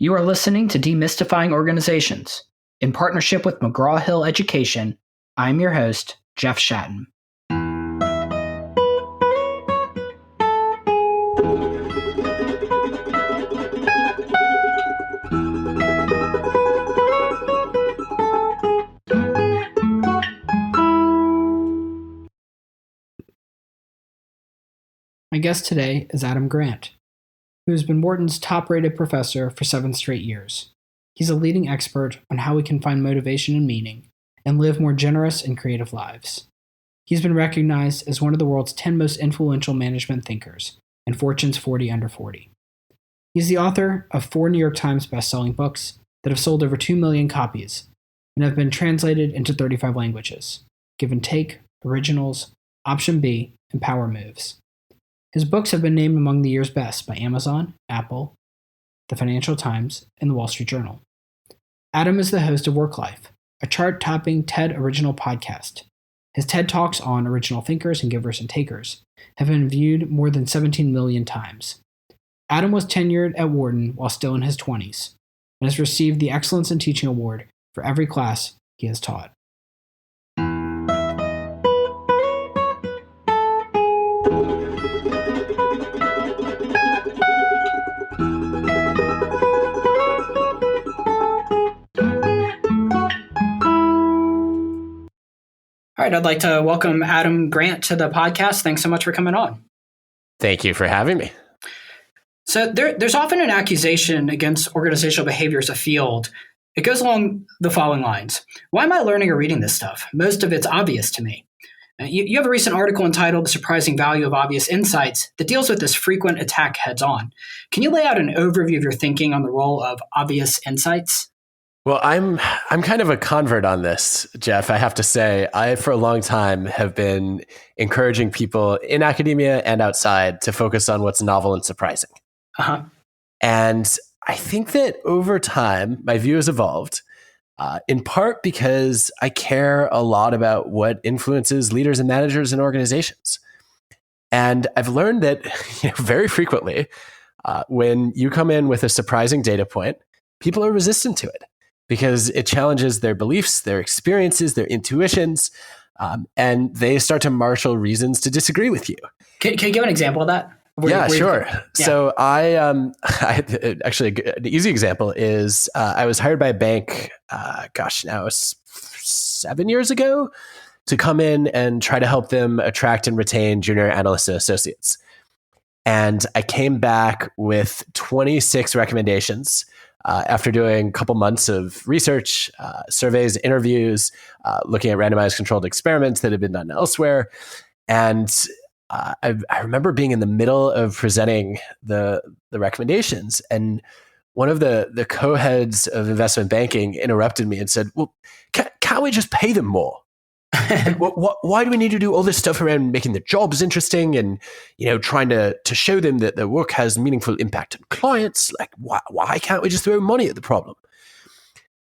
You are listening to Demystifying Organizations. In partnership with McGraw-Hill Education, I'm your host, Jeff Schatten. My guest today is Adam Grant, who has been Wharton's top-rated professor for 7 straight years. He's a leading expert on how we can find motivation and meaning and live more generous and creative lives. He's been recognized as one of the world's 10 most influential management thinkers and Fortune's 40 Under 40. He's the author of 4 New York Times best-selling books that have sold over 2 million copies and have been translated into 35 languages: Give and Take, Originals, Option B, and Power Moves. His books have been named among the year's best by Amazon, Apple, the Financial Times, and the Wall Street Journal. Adam is the host of WorkLife, a chart-topping TED original podcast. His TED Talks on original thinkers and givers and takers have been viewed more than 17 million times. Adam was tenured at Wharton while still in his 20s and has received the Excellence in Teaching Award for every class he has taught. All right, I'd like to welcome Adam Grant to the podcast. Thanks so much for coming on. Thank you for having me. So there's often an accusation against organizational behavior as a field. It goes along the following lines. Why am I learning or reading this stuff? Most of it's obvious to me. You have a recent article entitled The Surprising Value of Obvious Insights that deals with this frequent attack heads on. Can you lay out an overview of your thinking on the role of obvious insights? Well, I'm kind of a convert on this, Jeff. I have to say, I, for a long time, have been encouraging people in academia and outside to focus on what's novel and surprising. And I think that over time, my view has evolved, in part because I care a lot about what influences leaders and managers in organizations. And I've learned that very frequently, when you come in with a surprising data point, people are resistant to it, because it challenges their beliefs, their experiences, their intuitions, and they start to marshal reasons to disagree with you. Can you give an example of that? Sure. Yeah. So I actually, an easy example is I was hired by a bank, now it's 7 years ago, to come in and try to help them attract and retain junior analysts and associates. And I came back with 26 recommendations after doing a couple months of research, surveys, interviews, looking at randomized controlled experiments that had been done elsewhere. And I remember being in the middle of presenting the recommendations, and one of the co-heads of investment banking interrupted me and said, well, can't we just pay them more? Why do we need to do all this stuff around making the jobs interesting and, trying to show them that their work has meaningful impact on clients? Like, why can't we just throw money at the problem?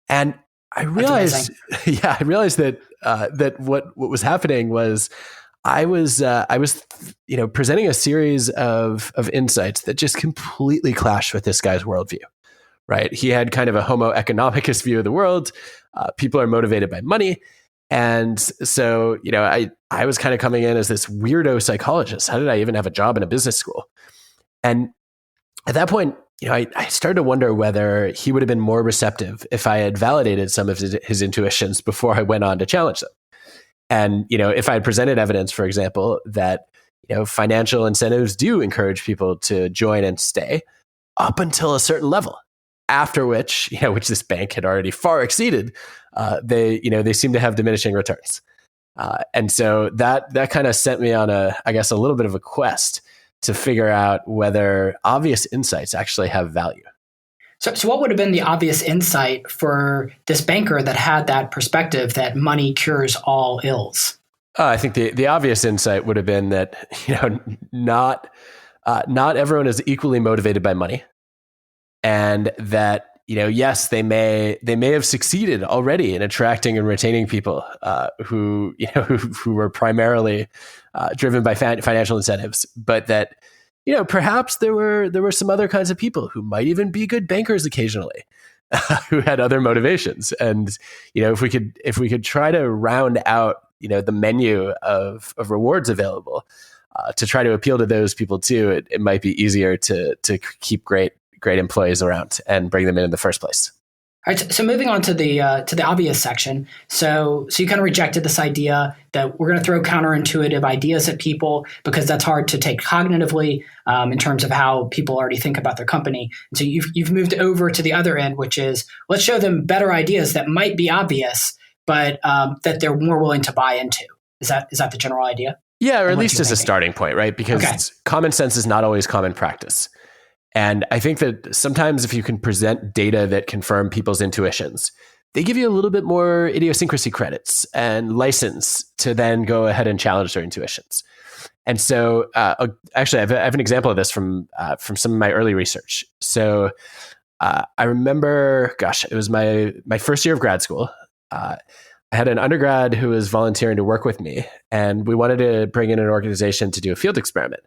And I realized, that that what was happening was I was presenting a series of insights that just completely clashed with this guy's worldview. Right? He had kind of a Homo economicus view of the world. People are motivated by money. And so, I was kind of coming in as this weirdo psychologist. How did I even have a job in a business school? And at that point, I started to wonder whether he would have been more receptive if I had validated some of his intuitions before I went on to challenge them. And, if I had presented evidence, for example, that, financial incentives do encourage people to join and stay up until a certain level, after which this bank had already far exceeded, they seem to have diminishing returns. And so that kind of sent me on a little bit of a quest to figure out whether obvious insights actually have value. So what would have been the obvious insight for this banker that had that perspective that money cures all ills? I think the obvious insight would have been that, not everyone is equally motivated by money. And that, yes, they may have succeeded already in attracting and retaining people who were primarily driven by financial incentives, but that perhaps there were some other kinds of people who might even be good bankers occasionally, who had other motivations. And if we could try to round out the menu of rewards available, to try to appeal to those people too, it might be easier to keep great employees around and bring them in the first place. All right, so moving on to the obvious section. So you kind of rejected this idea that we're going to throw counterintuitive ideas at people because that's hard to take cognitively in terms of how people already think about their company. And so you've moved over to the other end, which is let's show them better ideas that might be obvious, but that they're more willing to buy into. Is that the general idea? Yeah, or at least as a starting point, right? Because common sense is not always common practice. And I think that sometimes if you can present data that confirm people's intuitions, they give you a little bit more idiosyncrasy credits and license to then go ahead and challenge their intuitions. And so actually, I have an example of this from some of my early research. So I remember, it was my first year of grad school. I had an undergrad who was volunteering to work with me, and we wanted to bring in an organization to do a field experiment.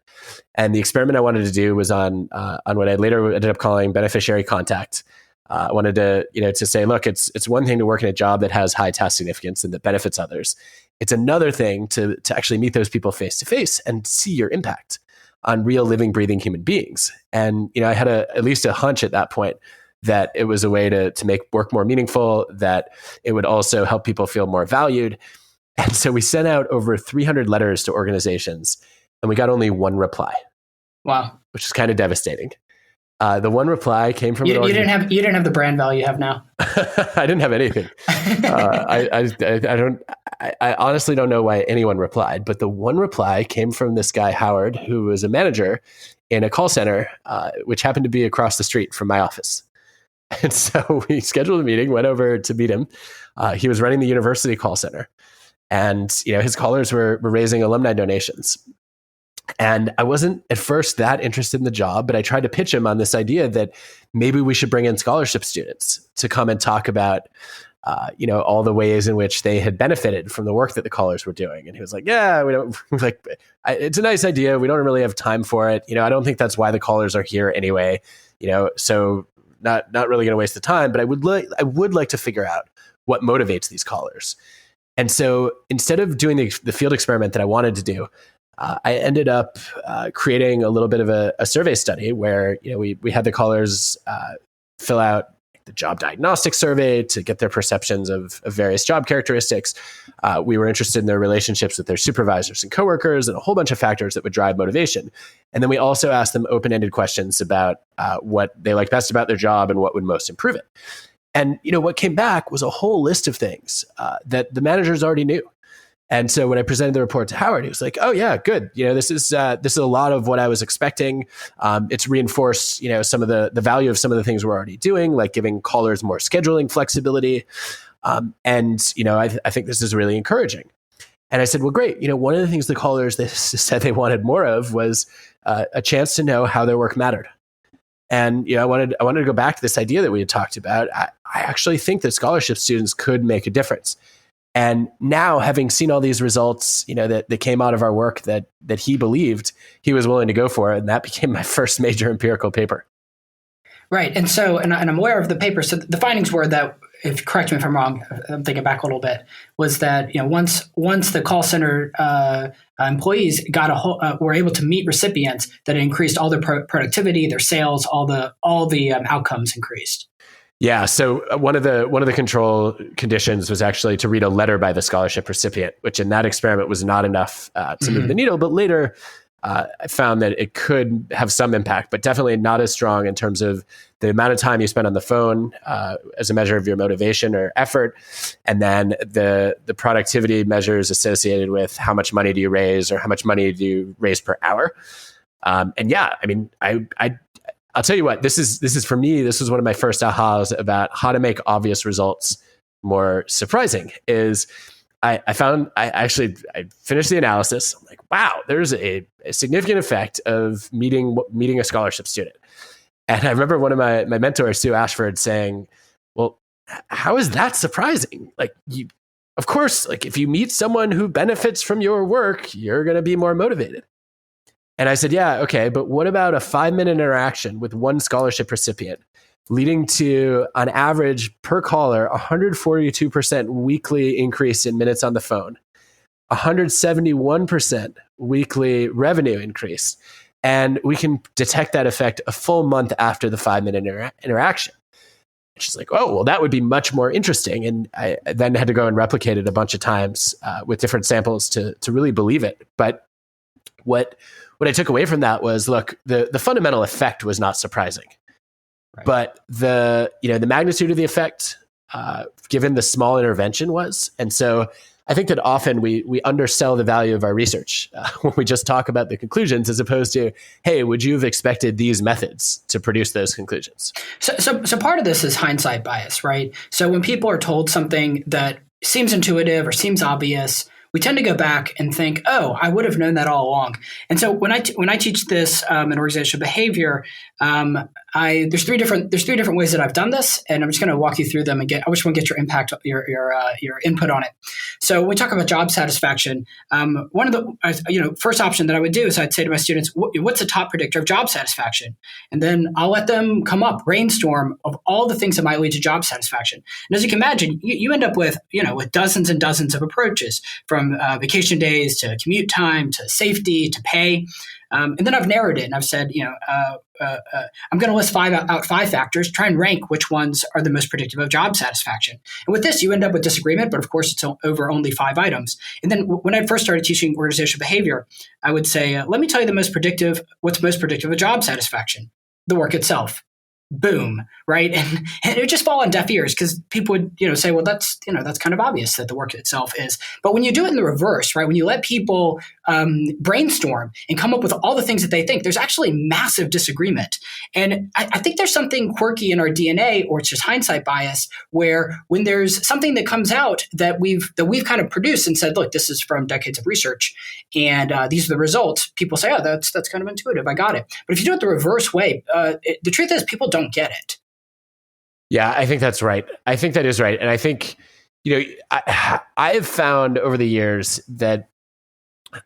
And the experiment I wanted to do was on what I later ended up calling beneficiary contact. I wanted to say, look, it's one thing to work in a job that has high task significance and that benefits others. It's another thing to actually meet those people face to face and see your impact on real living, breathing human beings. And I had at least a hunch at that point that it was a way to make work more meaningful, that it would also help people feel more valued. And so we sent out over 300 letters to organizations, and we got only one reply. Wow. Which is kind of devastating. The one reply came from you didn't have the brand value you have now. I didn't have anything. I honestly don't know why anyone replied, but the one reply came from this guy, Howard, who was a manager in a call center, which happened to be across the street from my office. And so we scheduled a meeting, went over to meet him. He was running the university call center, and his callers were raising alumni donations. And I wasn't at first that interested in the job, but I tried to pitch him on this idea that maybe we should bring in scholarship students to come and talk about, all the ways in which they had benefited from the work that the callers were doing. And he was like, yeah, we don't it's a nice idea. We don't really have time for it. I don't think that's why the callers are here anyway, so not really going to waste the time, but I would like to figure out what motivates these callers. And so instead of doing the field experiment that I wanted to do, I ended up creating a little bit of a survey study where we had the callers fill out the job diagnostic survey to get their perceptions of various job characteristics. We were interested in their relationships with their supervisors and coworkers and a whole bunch of factors that would drive motivation. And then we also asked them open-ended questions about what they liked best about their job and what would most improve it. And what came back was a whole list of things that the managers already knew. And so when I presented the report to Howard, he was like, "Oh yeah, good. This is a lot of what I was expecting. It's reinforced, some of the value of some of the things we're already doing, like giving callers more scheduling flexibility. I think this is really encouraging." And I said, "Well, great. One of the things the callers they said they wanted more of was a chance to know how their work mattered." And I wanted to go back to this idea that we had talked about. I actually think that scholarship students could make a difference. And now, having seen all these results, that came out of our work that he believed, he was willing to go for it, and that became my first major empirical paper. Right, and so, and I'm aware of the paper. So the findings were that, if correct me if I'm wrong, I'm thinking back a little bit, was that once the call center employees were able to meet recipients, that it increased all their productivity, their sales, all the outcomes increased. Yeah. So one of the control conditions was actually to read a letter by the scholarship recipient, which in that experiment was not enough to move the needle. But later, I found that it could have some impact, but definitely not as strong in terms of the amount of time you spend on the phone as a measure of your motivation or effort, and then the productivity measures associated with how much money do you raise or how much money do you raise per hour. And yeah, I mean, I'll tell you what, this is for me, this was one of my first ahas about how to make obvious results more surprising. Is I finished the analysis. I'm like, wow, there's a significant effect of meeting a scholarship student. And I remember one of my mentors, Sue Ashford, saying, well, how is that surprising? Like, of course, like if you meet someone who benefits from your work, you're going to be more motivated. And I said, yeah, okay, but what about a 5-minute interaction with one scholarship recipient leading to, on average, per caller, 142% weekly increase in minutes on the phone, 171% weekly revenue increase. And we can detect that effect a full month after the 5-minute interaction. And she's like, oh, well, that would be much more interesting. And I then had to go and replicate it a bunch of times with different samples to really believe it. But what I took away from that was, look, the fundamental effect was not surprising. Right. But the magnitude of the effect, given the small intervention, was. And so I think that often we undersell the value of our research when we just talk about the conclusions, as opposed to, hey, would you have expected these methods to produce those conclusions? So part of this is hindsight bias, right? So when people are told something that seems intuitive or seems obvious, we tend to go back and think, oh, I would have known that all along. And so when I teach this in organizational behavior, there's three different ways that I've done this, and I'm just going to walk you through them and I just want to get your impact, your input on it. So when we talk about job satisfaction, one of the first option that I would do is I'd say to my students, what's the top predictor of job satisfaction? And then I'll let them come brainstorm of all the things that might lead to job satisfaction. And as you can imagine, you end up with dozens and dozens of approaches, from vacation days to commute time to safety to pay. And then I've narrowed it and I've said, I'm going to list five factors, try and rank which ones are the most predictive of job satisfaction. And with this, you end up with disagreement, but of course it's over only 5 items. And then when I first started teaching organizational behavior, I would say, let me tell you what's most predictive of job satisfaction: the work itself. Boom, right? And it would just fall on deaf ears, because people would, say, well, that's kind of obvious that the work itself is. But when you do it in the reverse, right? When you let people brainstorm and come up with all the things that they think, there's actually massive disagreement. And I think there's something quirky in our DNA, or it's just hindsight bias, where when there's something that comes out that we've kind of produced and said, look, this is from decades of research, and these are the results, people say, oh, that's kind of intuitive, I got it. But if you do it the reverse way, the truth is people don't get it. Yeah, I think that's right. I think that is right. And I think, I have found over the years that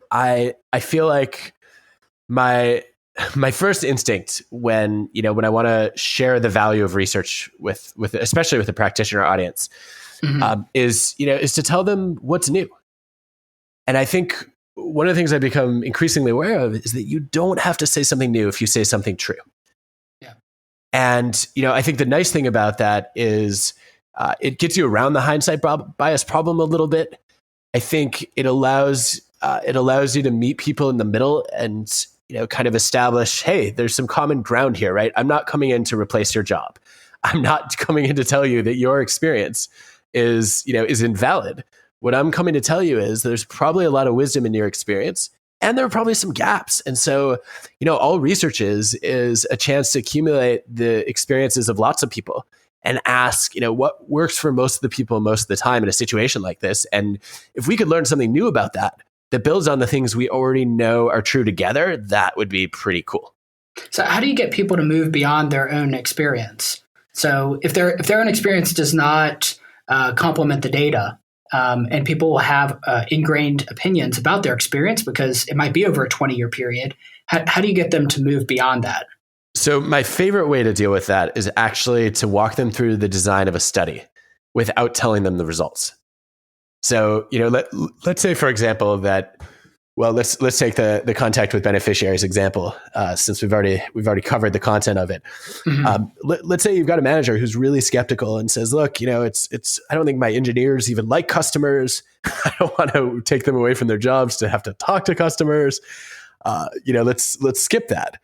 I feel like my first instinct when I want to share the value of research with especially with a practitioner audience, is to tell them what's new. And I think one of the things I've become increasingly aware of is that you don't have to say something new if you say something true. And, I think the nice thing about that is it gets you around the hindsight bias problem a little bit. I think it allows you to meet people in the middle and, kind of establish, hey, there's some common ground here, right? I'm not coming in to replace your job. I'm not coming in to tell you that your experience is invalid. What I'm coming to tell you is there's probably a lot of wisdom in your experience, and there are probably some gaps. And so, all research is a chance to accumulate the experiences of lots of people and ask, what works for most of the people most of the time in a situation like this. And if we could learn something new about that builds on the things we already know are true together, that would be pretty cool. So how do you get people to move beyond their own experience? So if their own experience does not complement the data, and people will have ingrained opinions about their experience because it might be over a 20-year period, how do you get them to move beyond that? So my favorite way to deal with that is actually to walk them through the design of a study without telling them the results. So, let's say, for example, that, well, let's take the contact with beneficiaries example, since we've already covered the content of it. Mm-hmm. Let's say you've got a manager who's really skeptical and says, look, it's I don't think my engineers even like customers. I don't want to take them away from their jobs to have to talk to customers. Let's skip that.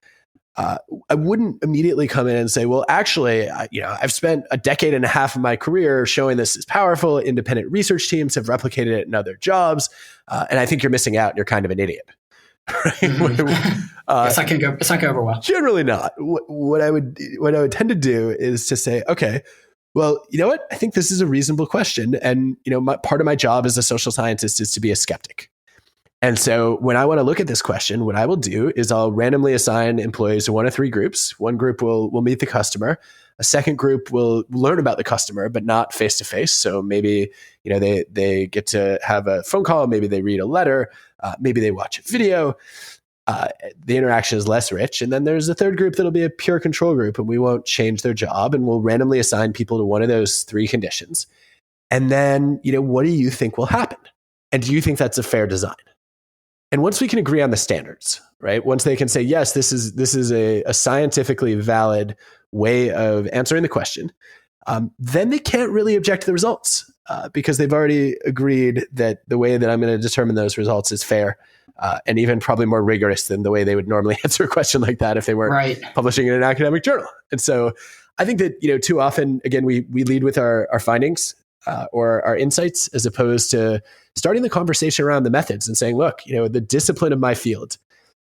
I wouldn't immediately come in and say, well, actually, I've spent a decade and a half of my career showing this is powerful. Independent research teams have replicated it in other jobs. And I think you're missing out. You're kind of an idiot. Right? It's not going to go over well. Generally not. What I would tend to do is to say, okay, well, you know what? I think this is a reasonable question. And, part of my job as a social scientist is to be a skeptic. And so when I want to look at this question, what I will do is I'll randomly assign employees to one of 3 groups. One group will meet the customer. A second group will learn about the customer, but not face to face. So maybe, they get to have a phone call. Maybe they read a letter. Maybe they watch a video. the interaction is less rich. And then there's a third group that'll be a pure control group, and we won't change their job, and we'll randomly assign people to one of those three conditions. And then, what do you think will happen? And do you think that's a fair design? And once we can agree on the standards, right? Once they can say, yes, this is a scientifically valid way of answering the question, then they can't really object to the results because they've already agreed that the way that I'm going to determine those results is fair and even probably more rigorous than the way they would normally answer a question like that if they weren't publishing in an academic journal. And so I think that, too often, again, we lead with our findings or our insights as opposed to starting the conversation around the methods and saying, look, the discipline of my field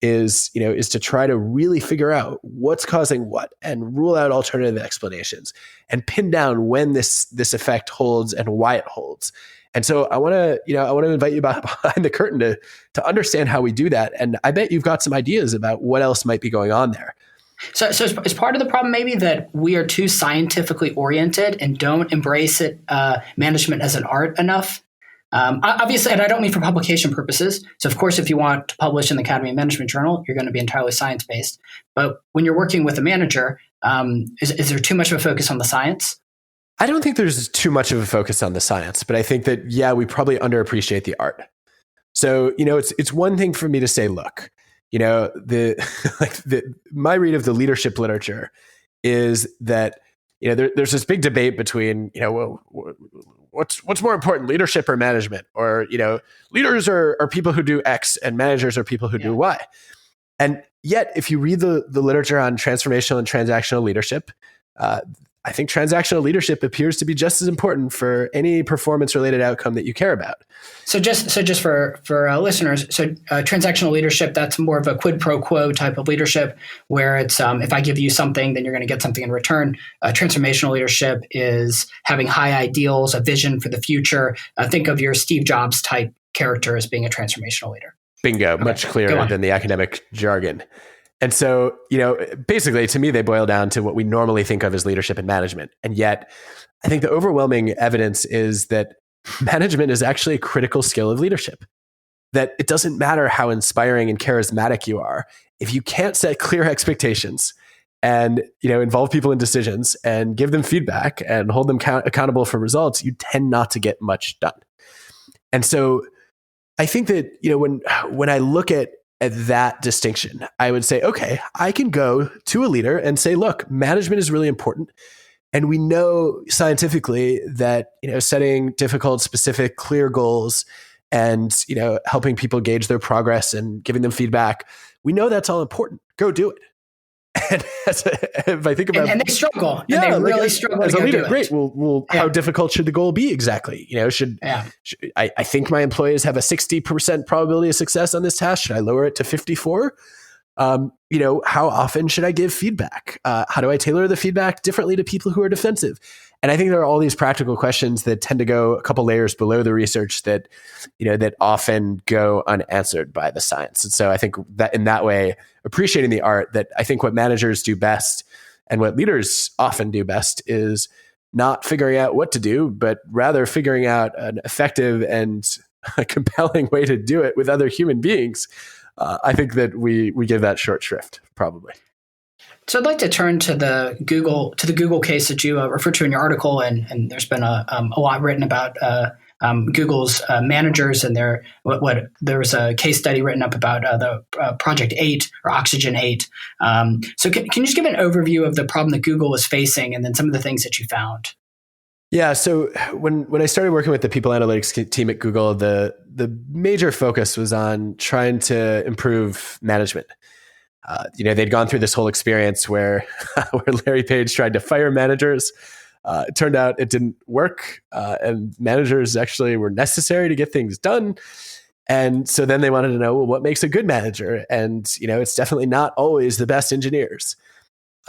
is to try to really figure out what's causing what and rule out alternative explanations and pin down when this effect holds and why it holds. And so I want to invite you behind the curtain to understand how we do that. And I bet you've got some ideas about what else might be going on there. So is part of the problem maybe that we are too scientifically oriented and don't embrace it, management as an art enough? Obviously, and I don't mean for publication purposes. So of course, if you want to publish in the Academy of Management Journal, you're going to be entirely science-based. But when you're working with a manager, is there too much of a focus on the science? I don't think there's too much of a focus on the science, but I think that, we probably underappreciate the art. So, it's one thing for me to say, look, my read of the leadership literature is that, there's this big debate between, what's more important, leadership or management? Or, leaders are people who do X and managers are people who do Y. And yet, if you read the literature on transformational and transactional leadership, I think transactional leadership appears to be just as important for any performance-related outcome that you care about. So just for listeners, transactional leadership, that's more of a quid pro quo type of leadership where it's if I give you something, then you're going to get something in return. Transformational leadership is having high ideals, a vision for the future. Think of your Steve Jobs type character as being a transformational leader. Bingo, okay. Much clearer than the academic jargon. And so, basically, to me, they boil down to what we normally think of as leadership and management. And yet, I think the overwhelming evidence is that management is actually a critical skill of leadership. That it doesn't matter how inspiring and charismatic you are. If you can't set clear expectations and, involve people in decisions and give them feedback and hold them accountable for results, you tend not to get much done. And so I think that, when I look at that distinction, I would say, okay, I can go to a leader and say, look, management is really important. And we know scientifically that, setting difficult, specific, clear goals and, helping people gauge their progress and giving them feedback, we know that's all important. Go do it. And if I think about and they struggle, and they really struggle as to a leader. Do it. Great. Well, how difficult should the goal be exactly? I think my employees have a 60% probability of success on this task. Should I lower it to 54? How often should I give feedback? How do I tailor the feedback differently to people who are defensive? And I think there are all these practical questions that tend to go a couple layers below the research that, that often go unanswered by the science. And so I think that in that way, appreciating the art, that I think what managers do best and what leaders often do best is not figuring out what to do, but rather figuring out an effective and a compelling way to do it with other human beings. I think that we give that short shrift, probably. So I'd like to turn to the Google case that you referred to in your article, and there's been a lot written about Google's managers and there was a case study written up about the Project 8 or Oxygen 8. So can you just give an overview of the problem that Google was facing and then some of the things that you found? Yeah. So when I started working with the people analytics team at Google, the major focus was on trying to improve management. They'd gone through this whole experience where Larry Page tried to fire managers. It turned out it didn't work, and managers actually were necessary to get things done. And so then they wanted to know, well, what makes a good manager? And it's definitely not always the best engineers.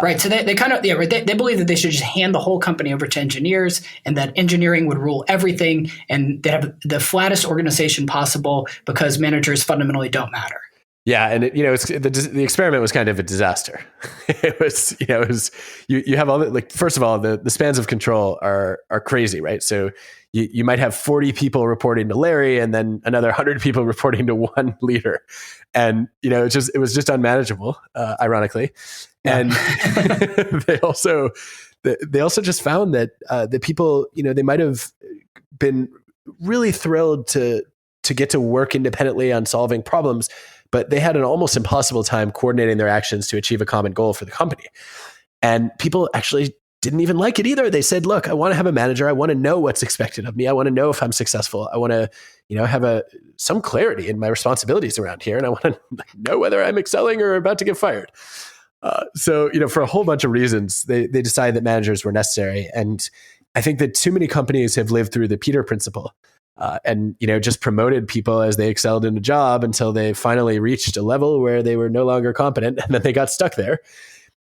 Right. So they kind of, they believe that they should just hand the whole company over to engineers and that engineering would rule everything and they have the flattest organization possible because managers fundamentally don't matter. Yeah, and the experiment was kind of a disaster. You have all the, like, first of all, the spans of control are crazy, right? So you might have 40 people reporting to Larry, and then another 100 people reporting to one leader, and it was just unmanageable, ironically. Yeah. And they also just found that the people, they might have been really thrilled to get to work independently on solving problems, but they had an almost impossible time coordinating their actions to achieve a common goal for the company. And people actually didn't even like it either. They said, look, I want to have a manager. I want to know what's expected of me. I want to know if I'm successful. I want to, have some clarity in my responsibilities around here. And I want to know whether I'm excelling or about to get fired. So, for a whole bunch of reasons, they decided that managers were necessary. And I think that too many companies have lived through the Peter principle. And just promoted people as they excelled in a job until they finally reached a level where they were no longer competent, and then they got stuck there.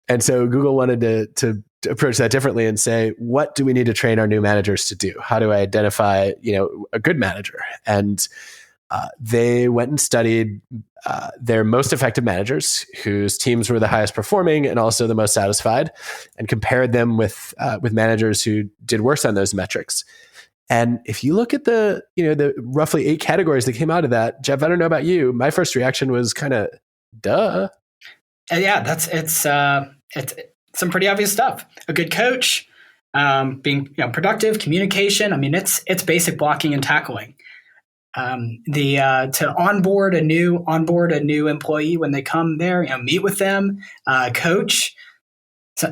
And so Google wanted to approach that differently and say, what do we need to train our new managers to do? How do I identify a good manager? And they went and studied their most effective managers, whose teams were the highest performing and also the most satisfied, and compared them with managers who did worse on those metrics. And if you look at the roughly 8 categories that came out of that, Jeff, I don't know about you, my first reaction was kind of, duh. Yeah, it's some pretty obvious stuff. A good coach, being productive, communication. I mean, it's basic blocking and tackling. To onboard a new employee when they come there, meet with them, coach.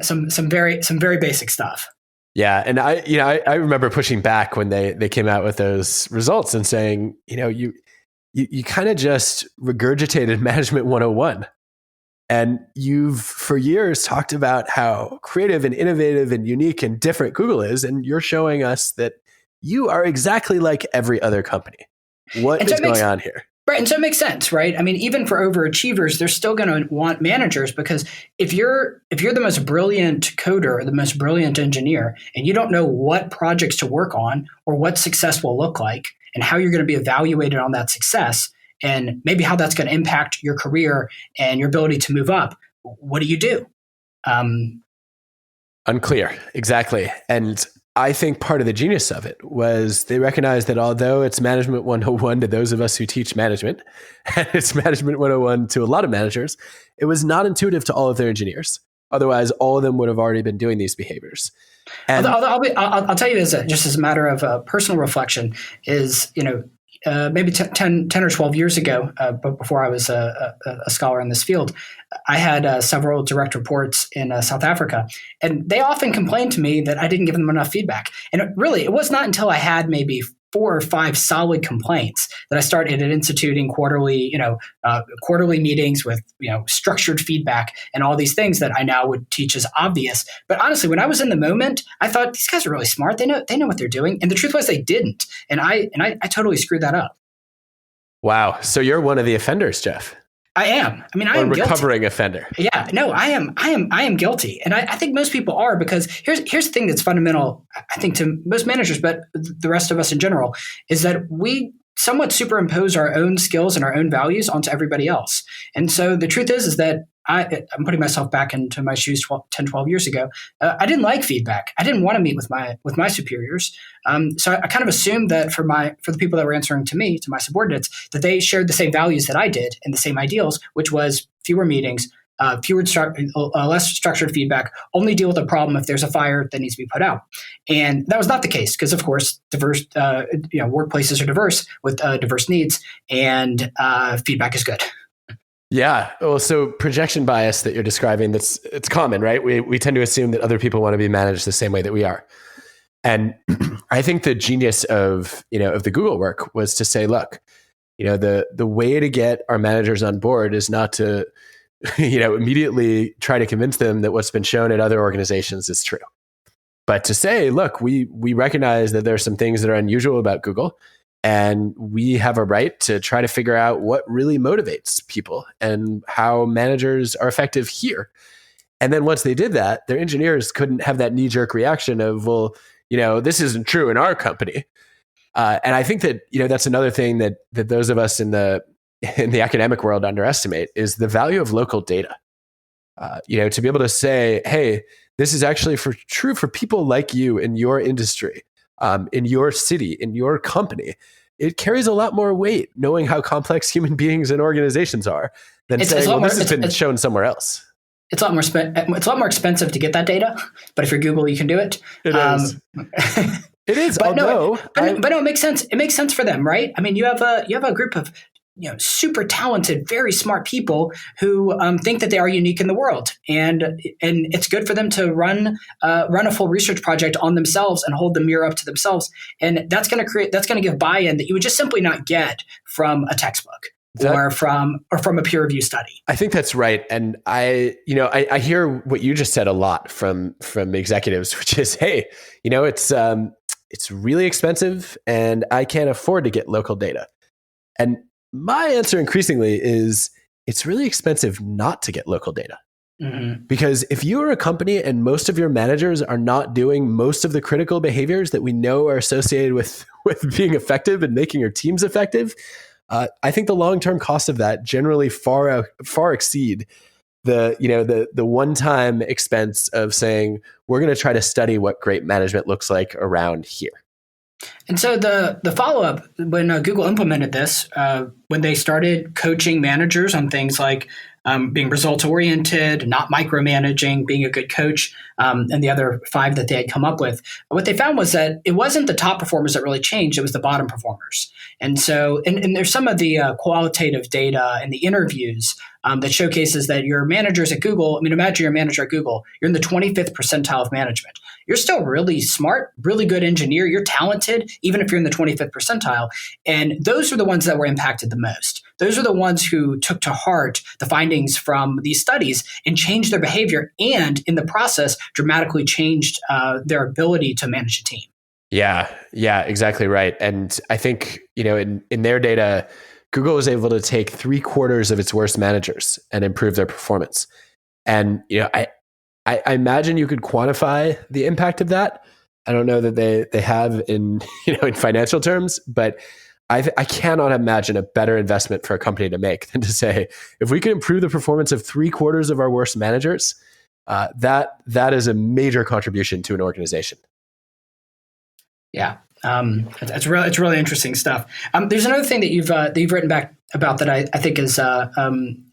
Some very basic stuff. Yeah, and I remember pushing back when they came out with those results and saying, you kind of just regurgitated Management 101. And you've for years talked about how creative and innovative and unique and different Google is, and you're showing us that you are exactly like every other company. What is going on here? Right. And so it makes sense, right? I mean, even for overachievers, they're still going to want managers, because if you're the most brilliant coder or the most brilliant engineer, and you don't know what projects to work on or what success will look like and how you're going to be evaluated on that success, and maybe how that's going to impact your career and your ability to move up, what do? Unclear. Exactly. And I think part of the genius of it was they recognized that although it's Management 101 to those of us who teach management, and it's Management 101 to a lot of managers, it was not intuitive to all of their engineers. Otherwise, all of them would have already been doing these behaviors. And I'll tell you, just as a matter of personal reflection, is maybe 10 or 12 years ago, but before I was a scholar in this field, I had several direct reports in South Africa, and they often complained to me that I didn't give them enough feedback. And it was not until I had maybe 4 or 5 solid complaints that I started instituting quarterly meetings with structured feedback and all these things that I now would teach as obvious. But honestly, when I was in the moment, I thought these guys are really smart. They know what they're doing. And the truth was they didn't. And I totally screwed that up. Wow. So you're one of the offenders, Jeff. I am. I mean, I am a recovering offender. Yeah, no, I am guilty. And I think most people are, because here's the thing that's fundamental, I think, to most managers, but the rest of us in general, is that we somewhat superimpose our own skills and our own values onto everybody else. And so the truth is that I'm putting myself back into my shoes 10, 12 years ago. I didn't like feedback. I didn't want to meet with my superiors. So I kind of assumed that for the people that were answering to me, to my subordinates, that they shared the same values that I did and the same ideals, which was fewer meetings, less structured feedback, only deal with a problem if there's a fire that needs to be put out. And that was not the case, because of course, diverse, workplaces are diverse with diverse needs, and feedback is good. Yeah. Well, so projection bias that you're describing, it's common, right? We tend to assume that other people want to be managed the same way that we are. And I think the genius of the Google work was to say, look, the way to get our managers on board is not to, immediately try to convince them that what's been shown at other organizations is true, but to say, look, we recognize that there are some things that are unusual about Google, and we have a right to try to figure out what really motivates people and how managers are effective here. And then once they did that, their engineers couldn't have that knee-jerk reaction of, well, this isn't true in our company. And I think that, that's another thing that those of us in the in the academic world underestimate is the value of local data. To be able to say, hey, this is actually true for people like you in your industry, in your city, in your company. It carries a lot more weight knowing how complex human beings and organizations are than saying, well, this has been shown somewhere else. It's a lot more expensive to get that data, but if you're Google, you can do it. It is. It is. But it makes sense. It makes sense for them, right? I mean, you have a group of super talented, very smart people who think that they are unique in the world, and it's good for them to run a full research project on themselves and hold the mirror up to themselves, and that's going to give buy-in that you would just simply not get from a textbook. Or from a peer review study. I think that's right, and I hear what you just said a lot from executives, which is, hey, it's really expensive, and I can't afford to get local data. And my answer increasingly is, it's really expensive not to get local data. Mm-hmm. Because if you are a company and most of your managers are not doing most of the critical behaviors that we know are associated with being effective and making your teams effective, I think the long-term cost of that generally far exceed the one-time expense of saying, we're going to try to study what great management looks like around here. And so the follow-up, when Google implemented this, when they started coaching managers on things like being results-oriented, not micromanaging, being a good coach, and the other 5 that they had come up with, what they found was that it wasn't the top performers that really changed, it was the bottom performers. And so, and there's some of the qualitative data and the interviews that showcases that your managers at Google, imagine you're a manager at Google, you're in the 25th percentile of management. You're still really smart, really good engineer, you're talented, even if you're in the 25th percentile. And those are the ones that were impacted the most. Those are the ones who took to heart the findings from these studies and changed their behavior, and in the process dramatically changed their ability to manage a team. Yeah, exactly right. And I think, in their data, Google was able to take 3/4 of its worst managers and improve their performance. And, I imagine you could quantify the impact of that. I don't know that they have in financial terms, but I cannot imagine a better investment for a company to make than to say, if we can improve the performance of 3/4 of our worst managers, that is a major contribution to an organization. Yeah, it's really interesting stuff. There's another thing that you've written back about that I think is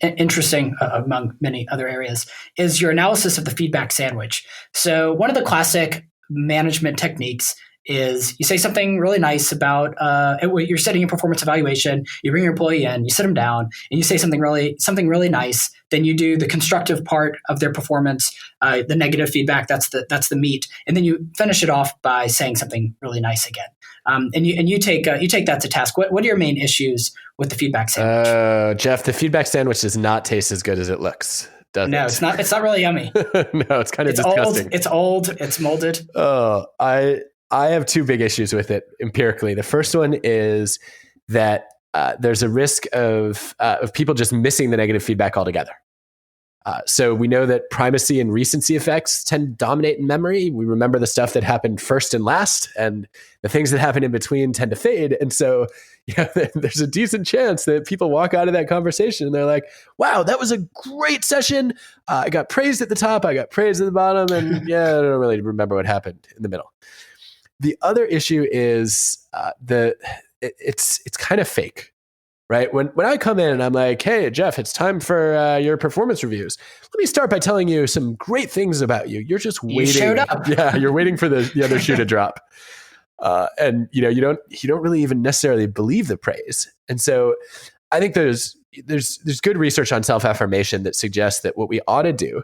interesting among many other areas, is your analysis of the feedback sandwich. So one of the classic management techniques is you say something really nice about you're setting a performance evaluation. You bring your employee in, you sit them down, and you say something really nice. Then you do the constructive part of their performance, the negative feedback. That's the meat, and then you finish it off by saying something really nice again. And you take that to task. What are your main issues with the feedback sandwich? Jeff, the feedback sandwich does not taste as good as it looks. No, it's not. It's not really yummy. No, it's kind of disgusting. It's old. It's molded. Oh, I have 2 big issues with it empirically. The first one is that there's a risk of people just missing the negative feedback altogether. So we know that primacy and recency effects tend to dominate in memory. We remember the stuff that happened first and last, and the things that happen in between tend to fade. And so there's a decent chance that people walk out of that conversation and they're like, wow, that was a great session. I got praised at the top. I got praised at the bottom. And I don't really remember what happened in the middle. The other issue is it's kind of fake, right? When I come in and I'm like, hey, Jeff, it's time for your performance reviews. Let me start by telling you some great things about you. You're just waiting. You showed up. Yeah, you're waiting for the other shoe to drop. And you don't really even necessarily believe the praise. And so I think there's good research on self-affirmation that suggests that what we ought to do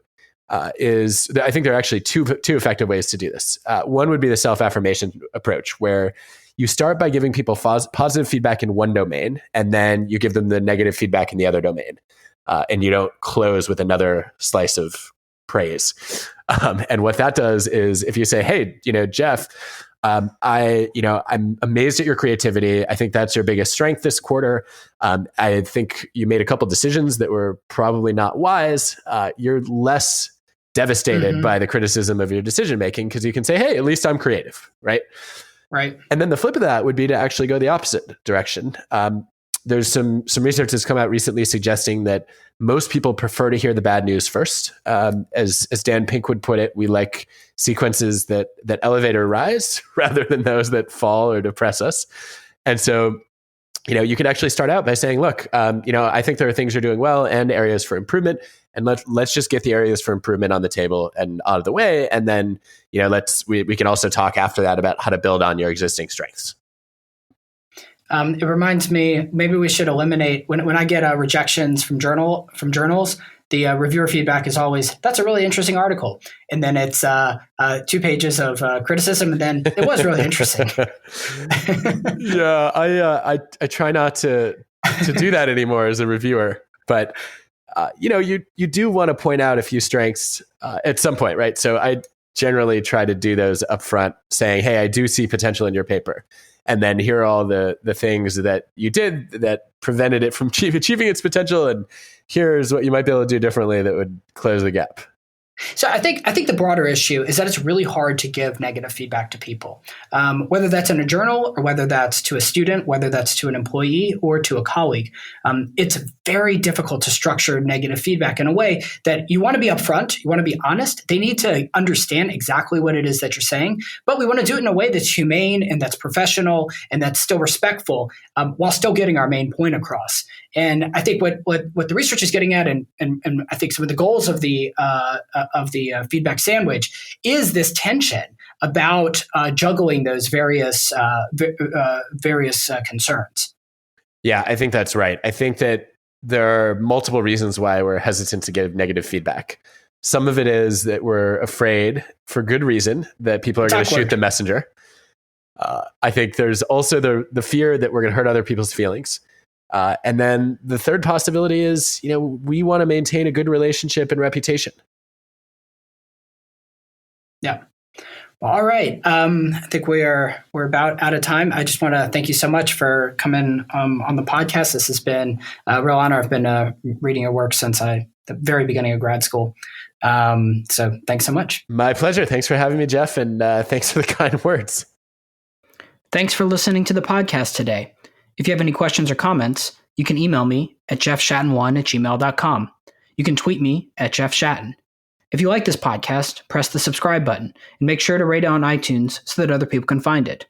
is, I think there are actually two effective ways to do this. One would be the self-affirmation approach, where you start by giving people positive feedback in one domain, and then you give them the negative feedback in the other domain. And you don't close with another slice of praise. And what that does is, if you say, hey, Jeff, I'm amazed at your creativity. I think that's your biggest strength this quarter. I think you made a couple decisions that were probably not wise. You're less devastated by the criticism of your decision making because you can say, hey, at least I'm creative, right? Right. And then the flip of that would be to actually go the opposite direction. there's some research that's come out recently suggesting that most people prefer to hear the bad news first. As Dan Pink would put it, we like sequences that elevate or rise rather than those that fall or depress us. And so, you can actually start out by saying, look, I think there are things you're doing well and areas for improvement. And let's just get the areas for improvement on the table and out of the way. And then, we can also talk after that about how to build on your existing strengths. It reminds me, maybe we should eliminate when I get rejections from journals. The reviewer feedback is always, that's a really interesting article. And then it's 2 pages of criticism. And then it was really interesting. Yeah, I try not to do that anymore as a reviewer. But, you do want to point out a few strengths at some point, right? So I generally try to do those up front, saying, hey, I do see potential in your paper. And then here are all the things that you did that prevented it from achieving its potential. And here's what you might be able to do differently that would close the gap. So I think the broader issue is that it's really hard to give negative feedback to people, whether that's in a journal or whether that's to a student, whether that's to an employee or to a colleague. It's very difficult to structure negative feedback in a way that you want to be upfront, you want to be honest. They need to understand exactly what it is that you're saying, but we want to do it in a way that's humane and that's professional and that's still respectful, while still getting our main point across. And I think what the research is getting at, and I think some of the goals of the feedback sandwich is this tension about juggling those various concerns. Yeah, I think that's right. I think that there are multiple reasons why we're hesitant to give negative feedback. Some of it is that we're afraid, for good reason, that people are going to shoot the messenger. I think there's also the fear that we're going to hurt other people's feelings. And then the third possibility is, we want to maintain a good relationship and reputation. Yeah. Well, all right. I think we're about out of time. I just want to thank you so much for coming on the podcast. This has been a real honor. I've been reading your work since the very beginning of grad school. So thanks so much. My pleasure. Thanks for having me, Jeff. And thanks for the kind words. Thanks for listening to the podcast today. If you have any questions or comments, you can email me at jeffschatten1@gmail.com. You can tweet me at Jeff Schatten. If you like this podcast, press the subscribe button and make sure to rate it on iTunes so that other people can find it.